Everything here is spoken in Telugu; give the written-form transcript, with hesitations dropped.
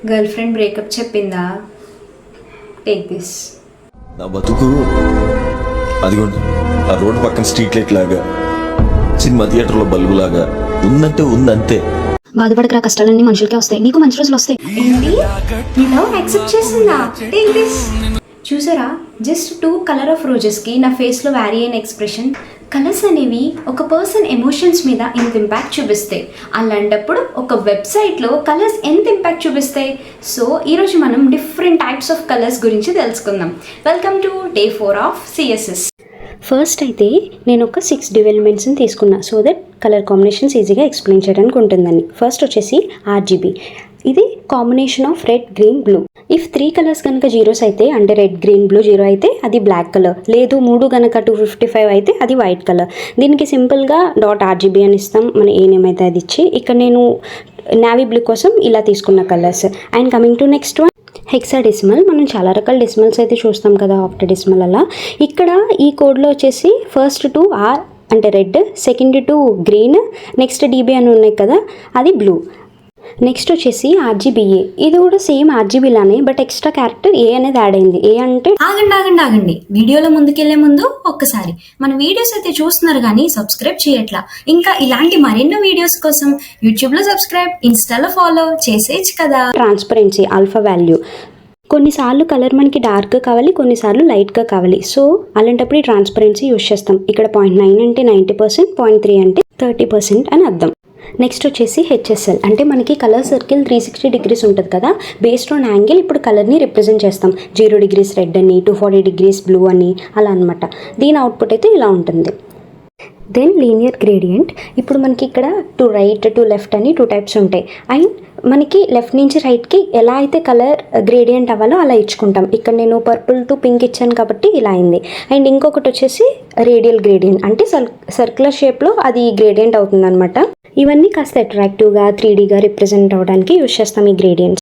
గర్ల్ ఫ్రెండ్ బ్రేకప్ చెప్పిందా? Take this. నా బతుకు అదిగోండి ఆ రోడ్డు పక్కన స్ట్రీట్ లైట్ లాగా, సినిమా థియేటర్లో బల్బు లాగా ఉందంటే ఉందంతే. బాధపడకరా, కష్టాలన్నీ మనుషులకే వస్తాయి, నీకు మంచి రోజులు వస్తాయి. ఏంటి? నీ లవ్ యాక్సెప్ట్ చేసిందా? Take this. చూసారా, జస్ట్ 2 కలర్ ఆఫ్ రోజెస్కి నా ఫేస్లో వ్యారీ అయిన ఎక్స్ప్రెషన్. కలర్స్ అనేవి ఒక పర్సన్ ఎమోషన్స్ మీద ఎంత ఇంపాక్ట్ చూపిస్తాయి. అలాంటప్పుడు ఒక వెబ్సైట్లో కలర్స్ ఎంత ఇంపాక్ట్ చూపిస్తాయి? సో ఈరోజు మనం డిఫరెంట్ టైప్స్ ఆఫ్ కలర్స్ గురించి తెలుసుకుందాం. Welcome to day 4 of CSS. First అయితే నేను ఒక 6 డెవలప్మెంట్స్ని తీసుకున్నా, సో దట్ కలర్ కాంబినేషన్స్ ఈజీగా ఎక్స్ప్లెయిన్ చేయడానికి ఉంటుందని. ఫస్ట్ వచ్చేసి ఆర్జీబీ. ఇది combination of red, green, blue. If 3 colours కనుక జీరోస్ అయితే, అంటే రెడ్, గ్రీన్, బ్లూ జీరో అయితే అది బ్లాక్ కలర్. లేదు 3 కనుక 255 అయితే అది వైట్ కలర్. దీనికి సింపుల్గా .RGB అని ఇస్తాం, మన ఏ నేమ్ అయితే అది ఇచ్చి. ఇక్కడ నేను నావీ బ్లూ కోసం ఇలా తీసుకున్న colours. And coming to next one, hexadecimal. మనం చాలా రకాల డెసిమల్స్ అయితే చూస్తాం కదా, ఆక్టాడెసిమల్ అలా. ఇక్కడ ఈ కోడ్లో వచ్చేసి ఫస్ట్ 2 ఆర్ అంటే red, second 2 green, next DB అని ఉన్నాయి కదా, అది బ్లూ. నెక్స్ట్ వచ్చేసి RGBA. ఇది కూడా సేమ్ RGB లానే, బట్ ఎక్స్ట్రా క్యారెక్టర్ ఏ అనేది యాడ్ అయింది. ఏ అంటే ఆగండి, వీడియోలో ముందుకెళ్లే ముందు ఒక్కసారి మన వీడియోస్ అయితే చూస్తున్నారు కానీ సబ్స్క్రైబ్ చేయట్లా. ఇంకా ఇలాంటి మరెన్నో వీడియోస్ కోసం యూట్యూబ్లో సబ్స్క్రైబ్, ఇన్స్టాలో ఫాలో చేసేయచ్చు కదా. Transparency, alpha value. కొన్నిసార్లు కలర్ మనకి డార్క్గా కావాలి, కొన్నిసార్లు లైట్గా కావాలి. సో అలాంటప్పుడు ఈ ట్రాన్స్పరెన్సీ యూజ్ చేస్తాం. ఇక్కడ 0.9 అంటే 90%, 0.3 అంటే 30% అని అర్థం. నెక్స్ట్ వచ్చేసి HSL. అంటే మనకి కలర్ సర్కిల్ 360 degrees ఉంటుంది కదా, బేస్డ్ ఆన్ యాంగిల్ ఇప్పుడు కలర్ని రిప్రజెంట్ చేస్తాం. 0 degrees రెడ్ అని, 240 degrees బ్లూ అని అలా అనమాట. దీని అవుట్పుట్ అయితే ఇలా ఉంటుంది. Then linear gradient. ఇప్పుడు మనకి ఇక్కడ టు రైట్, టు లెఫ్ట్ అని 2 టైప్స్ ఉంటాయి. అండ్ మనకి లెఫ్ట్ నుంచి రైట్కి ఎలా అయితే కలర్ గ్రేడియంట్ అవ్వాలో అలా ఇచ్చుకుంటాం. ఇక్కడ నేను పర్పుల్ టు పింక్ ఇచ్చాను కాబట్టి ఇలా అయింది. అండ్ ఇంకొకటి వచ్చేసి రేడియల్ గ్రేడియంట్, అంటే సర్క్యులర్ షేప్లో అది గ్రేడియంట్ అవుతుంది అనమాట. ఇవన్నీ కాస్త అట్రాక్టివ్గా 3Dగా రిప్రజెంట్ అవ్వడానికి యూజ్ చేస్తాం ఈ గ్రేడియంట్స్.